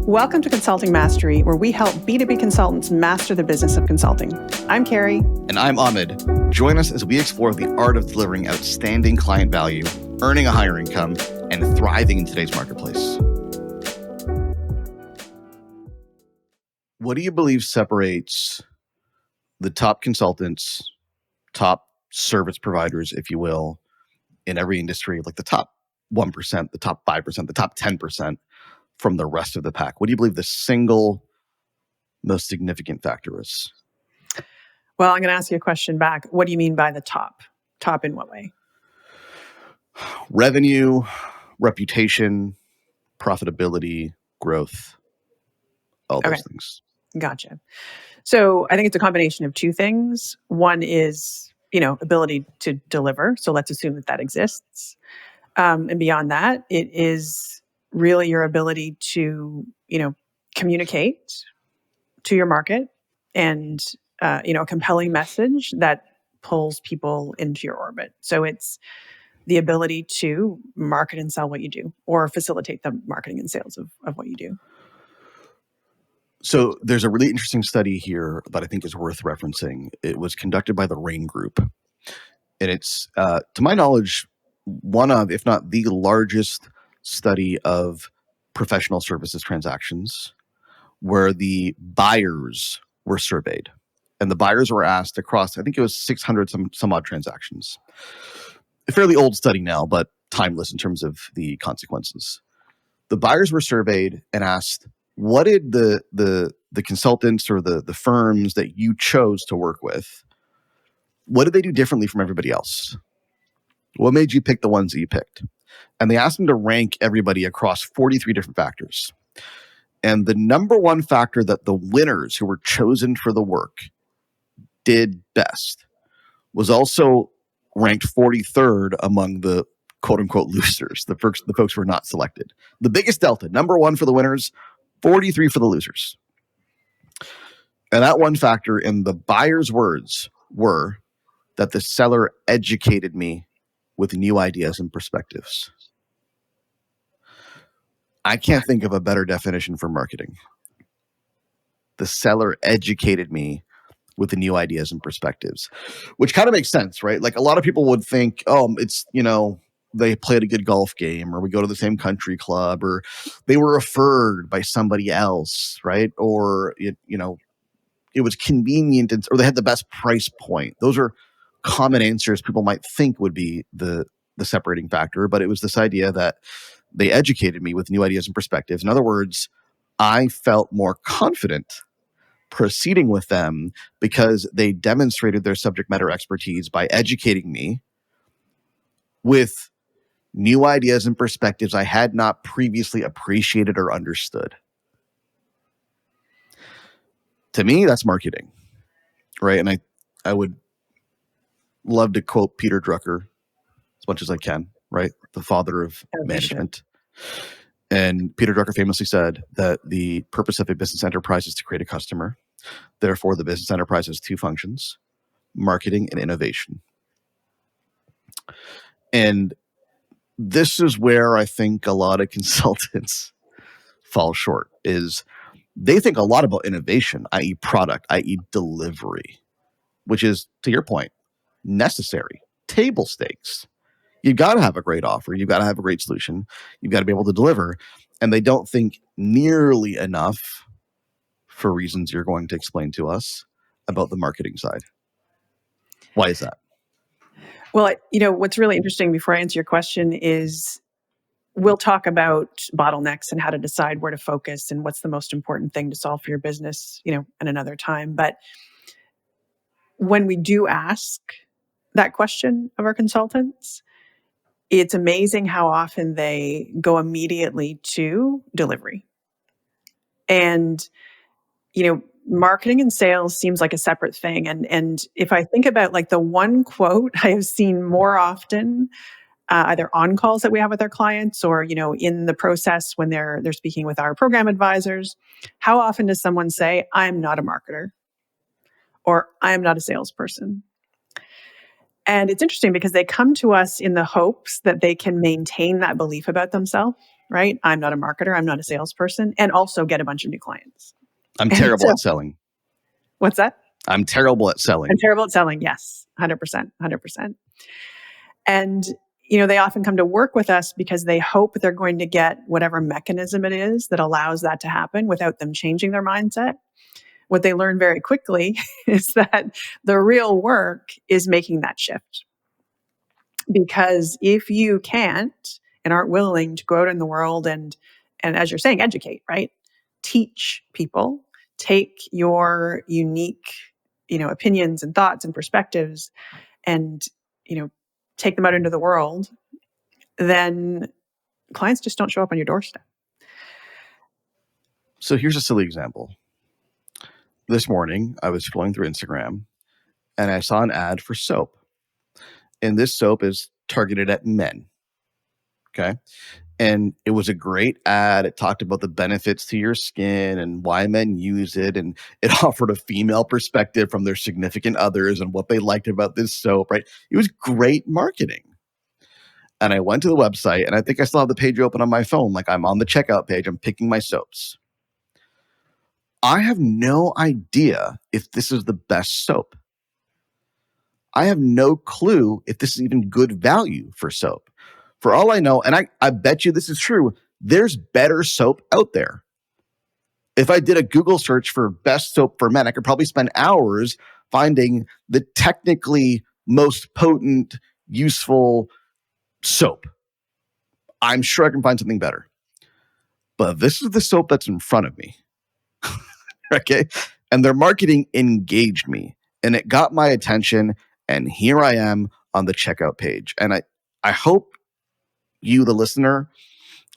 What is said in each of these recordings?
Welcome to Consulting Mastery, where we help B2B consultants master the business of consulting. I'm Carrie. And I'm Ahmed. Join us as we explore the art of delivering outstanding client value, earning a higher income, and thriving in today's marketplace. What do you believe separates the top consultants, top service providers, if you will, in every industry, like the top 1%, the top 5%, the top 10%, from the rest of the pack? What do you believe the single most significant factor is? Well, I'm going to ask you a question back. What do you mean by the top? Top in what way? Revenue, reputation, profitability, growth, all those things. Gotcha. So I think it's a combination of two things. One is, ability to deliver. So let's assume that exists. And beyond that, it is really your ability to, communicate to your market and, a compelling message that pulls people into your orbit. So it's the ability to market and sell what you do, or facilitate the marketing and sales of what you do. So there's a really interesting study here that I think is worth referencing. It was conducted by the Rain Group. And it's, to my knowledge, one of, if not the largest study of professional services transactions, where the buyers were surveyed. And the buyers were asked across, I think it was 600 some odd transactions. A fairly old study now, but timeless in terms of the consequences. The buyers were surveyed and asked, what did the consultants or the firms that you chose to work with, what did they do differently from everybody else? What made you pick the ones that you picked? And they asked them to rank everybody across 43 different factors. And the number one factor that the winners who were chosen for the work did best was also ranked 43rd among the quote unquote losers, the folks who were not selected. The biggest delta, number one for the winners, 43 for the losers. And that one factor, in the buyer's words, were that the seller educated me with new ideas and perspectives. I can't think of a better definition for marketing. The seller educated me with the new ideas and perspectives, which kind of makes sense, right? Like a lot of people would think, oh, it's, they played a good golf game, or we go to the same country club, or they were referred by somebody else, right? Or it was convenient, or they had the best price point. Those are common answers people might think would be the separating factor, but it was this idea that they educated me with new ideas and perspectives. In other words, I felt more confident proceeding with them because they demonstrated their subject matter expertise by educating me with new ideas and perspectives I had not previously appreciated or understood. To me, that's marketing, right? And I would love to quote Peter Drucker as much as I can, right? The father of management. And Peter Drucker famously said that the purpose of a business enterprise is to create a customer. Therefore, the business enterprise has two functions: marketing and innovation. And this is where I think a lot of consultants fall short, is they think a lot about innovation, i.e. product, i.e. delivery, which is, to your point, necessary, table stakes. You've got to have a great offer. You've got to have a great solution. You've got to be able to deliver. And they don't think nearly enough, for reasons you're going to explain to us, about the marketing side. Why is that? Well, what's really interesting, before I answer your question, is we'll talk about bottlenecks and how to decide where to focus and what's the most important thing to solve for your business, in another time. But when we do ask that question of our consultants, it's amazing how often they go immediately to delivery. And, marketing and sales seems like a separate thing. And if I think about like the one quote I have seen more often, either on calls that we have with our clients, or, in the process when they're speaking with our program advisors, how often does someone say, "I'm not a marketer," or "I'm not a salesperson"? And it's interesting because they come to us in the hopes that they can maintain that belief about themselves, right? I'm not a marketer, I'm not a salesperson, and also get a bunch of new clients. I'm And terrible so, at selling. what's that? I'm terrible at I'm selling. terrible at selling. Yes, 100%, 100%. And they often come to work with us because they hope they're going to get whatever mechanism it is that allows that to happen without them changing their mindset. What they learn very quickly is that the real work is making that shift. Because if you can't and aren't willing to go out in the world and as you're saying, educate, right? Teach people, take your unique, opinions and thoughts and perspectives and, take them out into the world, then clients just don't show up on your doorstep. So here's a silly example. This morning, I was scrolling through Instagram and I saw an ad for soap. And this soap is targeted at men. Okay. And it was a great ad. It talked about the benefits to your skin and why men use it. And it offered a female perspective from their significant others and what they liked about this soap, right? It was great marketing. And I went to the website and I think I still have the page open on my phone. Like I'm on the checkout page. I'm picking my soaps. I have no idea if this is the best soap. I have no clue if this is even good value for soap. For all I know, and I bet you this is true, there's better soap out there. If I did a Google search for best soap for men, I could probably spend hours finding the technically most potent, useful soap. I'm sure I can find something better. But this is the soap that's in front of me. Okay? And their marketing engaged me and it got my attention. And here I am on the checkout page. And I hope you, the listener,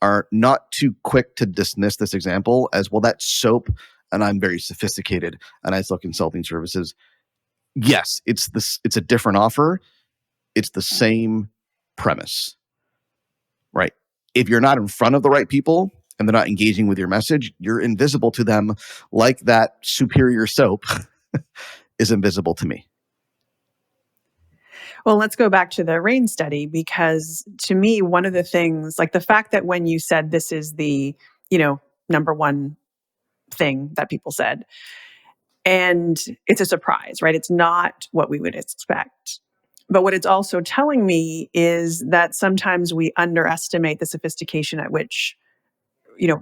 are not too quick to dismiss this example as, well, that's soap and I'm very sophisticated and I sell consulting services. Yes, it's a different offer. It's the same premise, right? If you're not in front of the right people and they're not engaging with your message, you're invisible to them like that superior soap is invisible to me. Well, let's go back to the RAIN study, because to me, one of the things, like the fact that when you said this is the, number one thing that people said, and it's a surprise, right? It's not what we would expect. But what it's also telling me is that sometimes we underestimate the sophistication at which,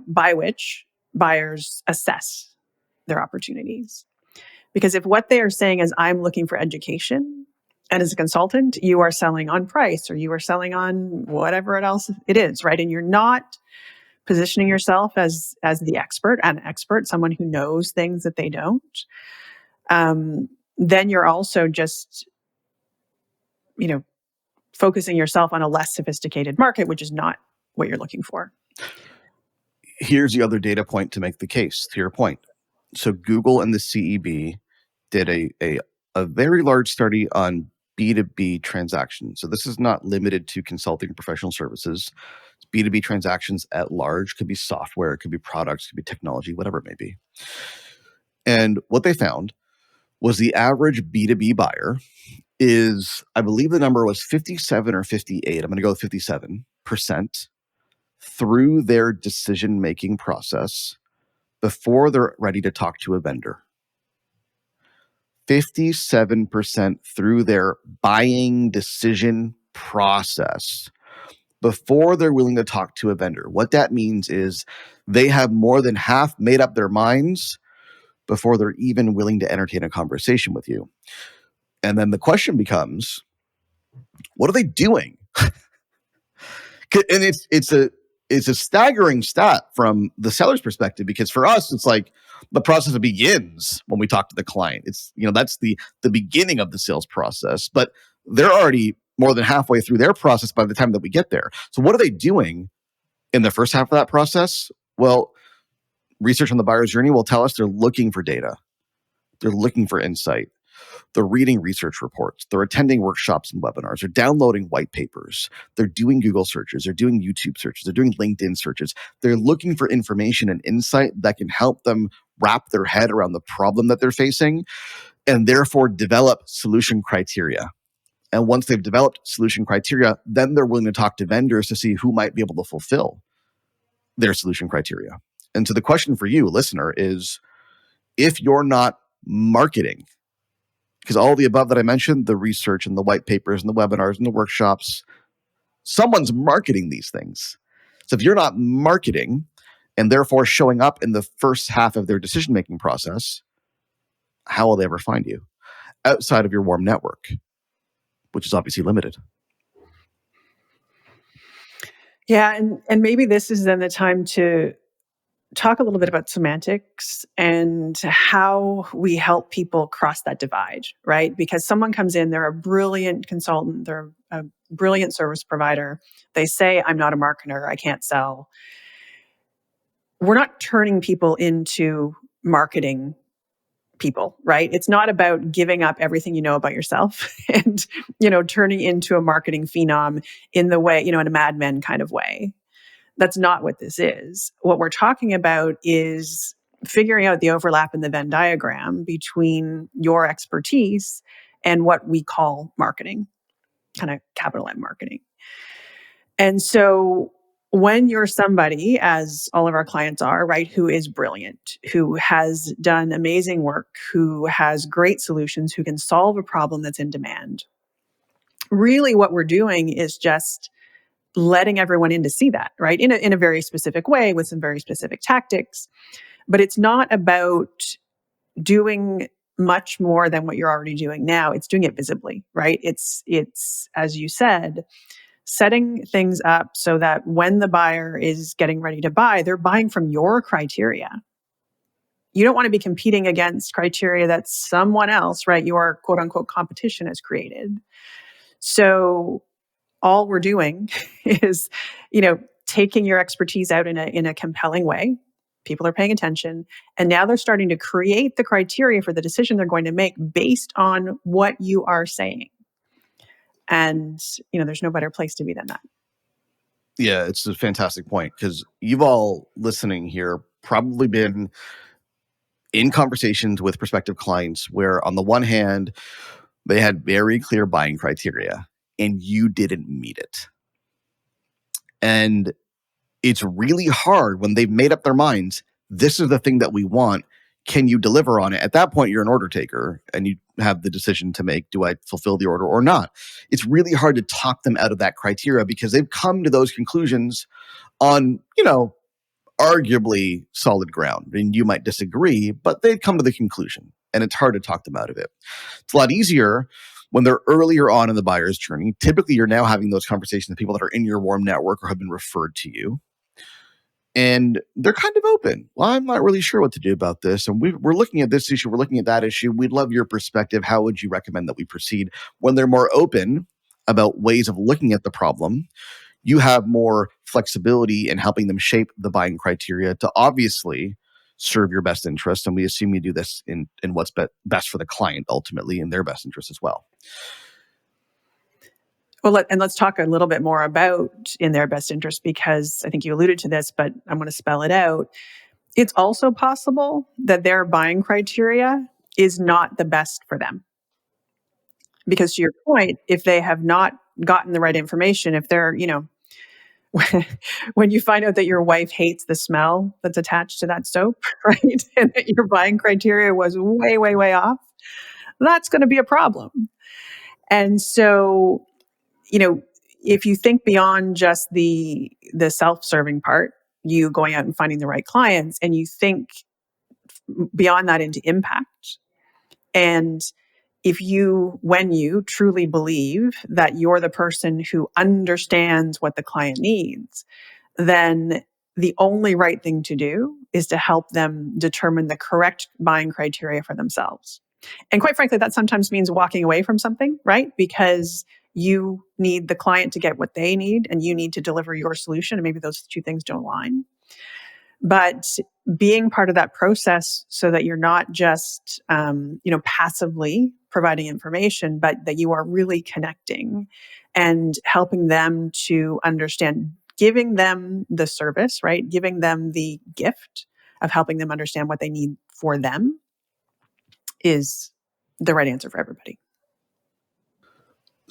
by which buyers assess their opportunities. Because if what they are saying is, I'm looking for education, and as a consultant, you are selling on price or you are selling on whatever else it is, right? And you're not positioning yourself as the expert, someone who knows things that they don't. Then you're also just, focusing yourself on a less sophisticated market, which is not what you're looking for. Here's the other data point to make the case to your point. So Google and the CEB did a very large study on B2B transactions. So this is not limited to consulting and professional services. It's B2B transactions at large. Could be software, it could be products, it could be technology, whatever it may be. And what they found was the average B2B buyer is, I believe the number was 57 or 58. I'm going to go with 57% through their decision-making process before they're ready to talk to a vendor. 57% through their buying decision process before they're willing to talk to a vendor. What that means is they have more than half made up their minds before they're even willing to entertain a conversation with you. And then the question becomes, what are they doing? And it's a staggering stat from the seller's perspective, because for us, it's like the process begins when we talk to the client. It's, that's the beginning of the sales process, but they're already more than halfway through their process by the time that we get there. So what are they doing in the first half of that process? Well, research on the buyer's journey will tell us they're looking for data. They're looking for insight. They're reading research reports. They're attending workshops and webinars. They're downloading white papers. They're doing Google searches. They're doing YouTube searches. They're doing LinkedIn searches. They're looking for information and insight that can help them wrap their head around the problem that they're facing and therefore develop solution criteria. And once they've developed solution criteria, then they're willing to talk to vendors to see who might be able to fulfill their solution criteria. And so the question for you, listener, is if you're not marketing, because all the above that I mentioned, the research and the white papers and the webinars and the workshops, someone's marketing these things. So if you're not marketing and therefore showing up in the first half of their decision-making process, how will they ever find you outside of your warm network, which is obviously limited? Yeah, and maybe this is then the time to talk a little bit about semantics and how we help people cross that divide, right? Because someone comes in, they're a brilliant consultant, they're a brilliant service provider. They say, I'm not a marketer, I can't sell. We're not turning people into marketing people, right? It's not about giving up everything you know about yourself and, turning into a marketing phenom in the way, in a Mad Men kind of way. That's not what this is. What we're talking about is figuring out the overlap in the Venn diagram between your expertise and what we call marketing, kind of capital M marketing. And so when you're somebody, as all of our clients are, right, who is brilliant, who has done amazing work, who has great solutions, who can solve a problem that's in demand, really what we're doing is just letting everyone in to see that, right? In a very specific way with some very specific tactics. But it's not about doing much more than what you're already doing now. It's doing it visibly, right? It's as you said, setting things up so that when the buyer is getting ready to buy, they're buying from your criteria. You don't want to be competing against criteria that someone else, right, your quote unquote competition has created. So all we're doing is, taking your expertise out in a compelling way. People are paying attention. And now they're starting to create the criteria for the decision they're going to make based on what you are saying. And, there's no better place to be than that. Yeah, it's a fantastic point because you've all listening here probably been in conversations with prospective clients where on the one hand, they had very clear buying criteria and you didn't meet it. And it's really hard when they've made up their minds, this is the thing that we want. Can you deliver on it? At that point, you're an order taker and you have the decision to make, do I fulfill the order or not? It's really hard to talk them out of that criteria because they've come to those conclusions on, arguably solid ground. And you might disagree, but they've come to the conclusion and it's hard to talk them out of it. It's a lot easier when they're earlier on in the buyer's journey. Typically, you're now having those conversations with people that are in your warm network or have been referred to you. And they're kind of open. Well, I'm not really sure what to do about this. And we're looking at this issue. We're looking at that issue. We'd love your perspective. How would you recommend that we proceed? When they're more open about ways of looking at the problem, you have more flexibility in helping them shape the buying criteria to obviously serve your best interest. And we assume you do this in what's best for the client, ultimately in their best interest as well. Well, let's talk a little bit more about in their best interest, because I think you alluded to this, but I'm going to spell it out. It's also possible that their buying criteria is not the best for them. Because to your point, if they have not gotten the right information, if they're, when you find out that your wife hates the smell that's attached to that soap, right? And that your buying criteria was way, way, way off, that's going to be a problem. And so, if you think beyond just the self-serving part, you going out and finding the right clients, and you think beyond that into impact, and when you truly believe that you're the person who understands what the client needs, then the only right thing to do is to help them determine the correct buying criteria for themselves. And quite frankly, that sometimes means walking away from something, right? Because you need the client to get what they need and you need to deliver your solution. And maybe those two things don't align. But being part of that process so that you're not just, passively providing information, but that you are really connecting and helping them to understand, giving them the service, right? Giving them the gift of helping them understand what they need for them is the right answer for everybody.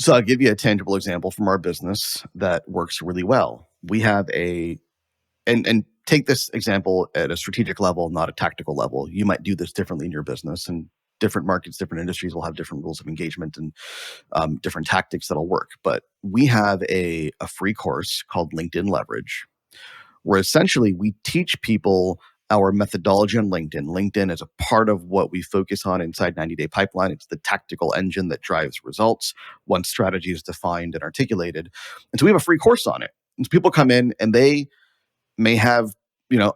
So I'll give you a tangible example from our business that works really well. We have and take this example at a strategic level, not a tactical level. You might do this differently in your business, and different markets, different industries will have different rules of engagement and different tactics that'll work. But we have a free course called LinkedIn Leverage, where essentially we teach people our methodology on LinkedIn. LinkedIn is a part of what we focus on inside 90-Day Pipeline. It's the tactical engine that drives results once strategy is defined and articulated. And so we have a free course on it. And so people come in and they may have,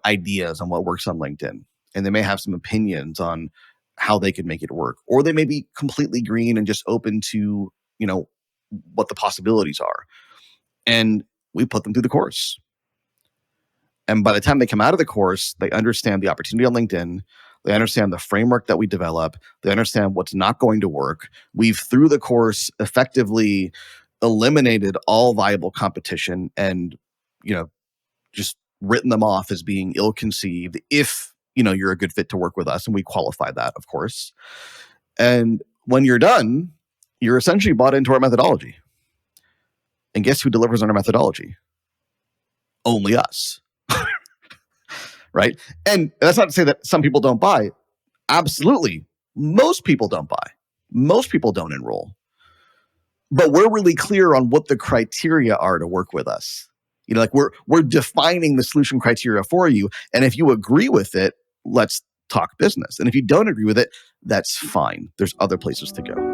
ideas on what works on LinkedIn, and they may have some opinions on how they could make it work, or they may be completely green and just open to, what the possibilities are. And we put them through the course. And by the time they come out of the course, they understand the opportunity on LinkedIn. They understand the framework that we develop. They understand what's not going to work. We've, through the course, effectively eliminated all viable competition and, just written them off as being ill-conceived if, you're a good fit to work with us. And we qualify that, of course. And when you're done, you're essentially bought into our methodology. And guess who delivers on our methodology? Only us. Right? And that's not to say that some people don't buy. Absolutely. Most people don't buy. Most people don't enroll. But we're really clear on what the criteria are to work with us. We're defining the solution criteria for you. And if you agree with it, let's talk business. And if you don't agree with it, that's fine. There's other places to go.